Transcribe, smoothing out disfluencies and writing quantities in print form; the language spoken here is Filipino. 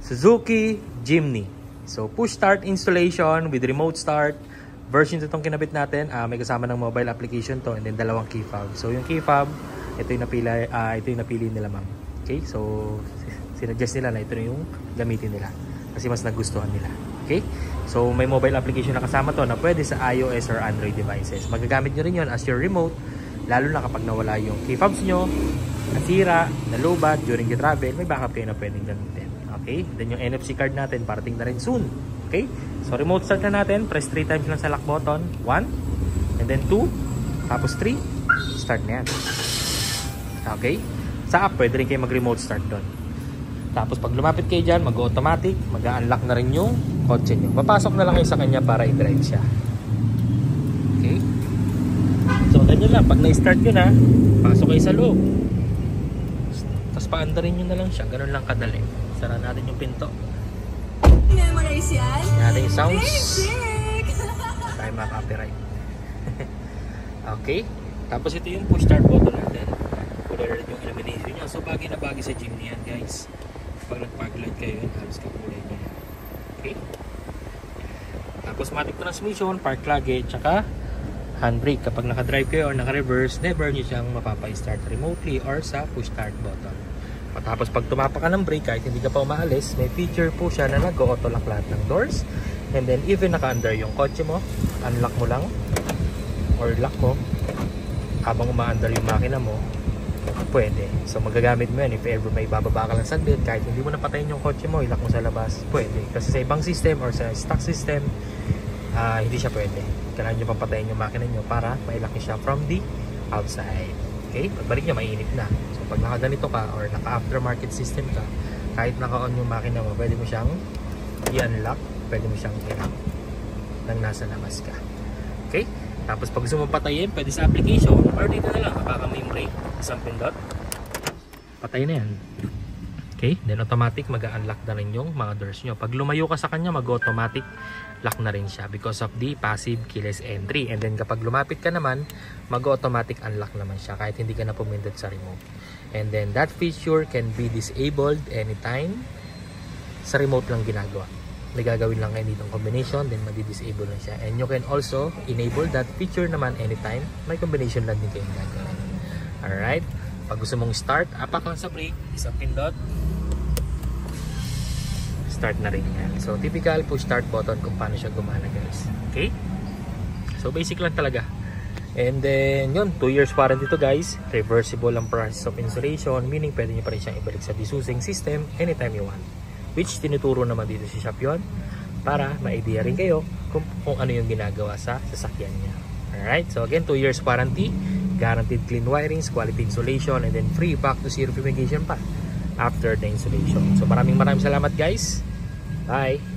Suzuki Jimny. So push start installation with remote start. Version itong kinabit natin, may kasama ng mobile application to, and then dalawang key fob. So yung key fob, ito yung napili nila, ma'am. Okay? So sinuggest nila na ito yung gamitin nila kasi mas nagustuhan nila. Okay? So may mobile application na kasama to na pwede sa iOS or Android devices. Magagamit nyo rin yun as your remote, lalo na kapag nawala yung key fobs nyo, nasira, nalobat during the travel, may backup kayo na pwedeng gamitin. Okay? Then yung NFC card natin parating na rin soon. Okay? So remote start na natin, press 3 times lang sa lock button. 1, and then 2, tapos 3, start na yan. Okay? Sa app, pwede rin kayo mag-remote start doon. Tapos pag lumapit kayo dyan, mag-automatic, mag-unlock na rin yung kotse nyo. Papasok na lang kayo sa kanya para i-drive siya. Okay? So ganyan lang, pag na-start nyo na, pasok kayo sa loob. Tapos paandarin nyo na lang siya, ganun lang kadali. Sara natin yung pinto. Memorize yan? Natin yung sounds. Tayo maka-copyright. Okay. Tapos ito yung push start button natin. Kulay red yung illumination niya. So bagay na bagay sa Jimny yan, guys. Pag nag-park light kayo yun, halos kakulay niya. Okay. Tapos matic transmission, park lagi, tsaka handbrake. Kapag naka-drive kayo or naka-reverse, never nyo siyang mapapa-start remotely or sa push start button. Tapos pag tumapak ka ng brake, kahit hindi ka pa umaalis, may feature po siya na nag-auto lock lahat ng doors. And then even naka-under yung kotse mo, unlock mo lang or lock mo habang uma-under yung makina mo, pwede. So magagamit mo yan if ever may bababa ka lang saglit, kahit hindi mo napatayin yung kotse mo, ilock mo sa labas, pwede. Kasi sa ibang system or sa stock system, hindi siya pwede. Kailangan nyo papatayin yung makina nyo para ma-lock siya from the outside. Okay? Pagbalik nyo, mainit na. So pag nakaganito ka or naka-aftermarket system ka, kahit naka-on yung makina mo, pwede mo siyang i-unlock, pwede mo siyang i-lock nang nasa labas ka. Okay? Tapos pag gusto mo patayin, pwede sa application or dito na lang, kapag may brake, isang pindot, patay na yan. Okay? Then automatic mag-unlock na rin yung mga doors nyo. Pag lumayo ka sa kanya, mag-automatic lock na rin siya because of the passive keyless entry. And then kapag lumapit ka naman, mag-automatic unlock naman siya kahit hindi ka na pumindot sa remote. And then that feature can be disabled anytime. Sa remote lang ginagawa. May gagawin lang kayo ditong combination, then madi-disable na siya. And you can also enable that feature naman anytime. May combination lang din kayong gagawin. Alright? Pag gusto mong start, apak lang sa brake, isang pindot, start na rin yan. So typical push start button kung paano siya gumana, guys. Okay? So basic lang talaga. And then yun, 2 years warranty to, guys. Reversible ang process of installation, meaning pwede nyo pa rin siyang ibalik sa disusing system anytime you want. Which tinuturo naman dito si shop yun para ma-idea rin kayo kung ano yung ginagawa sa sasakyan niya. Alright, so again, 2 years warranty, guaranteed clean wirings, quality installation, and then free back to zero fumigation pa after the installation. So maraming salamat, guys. Bye!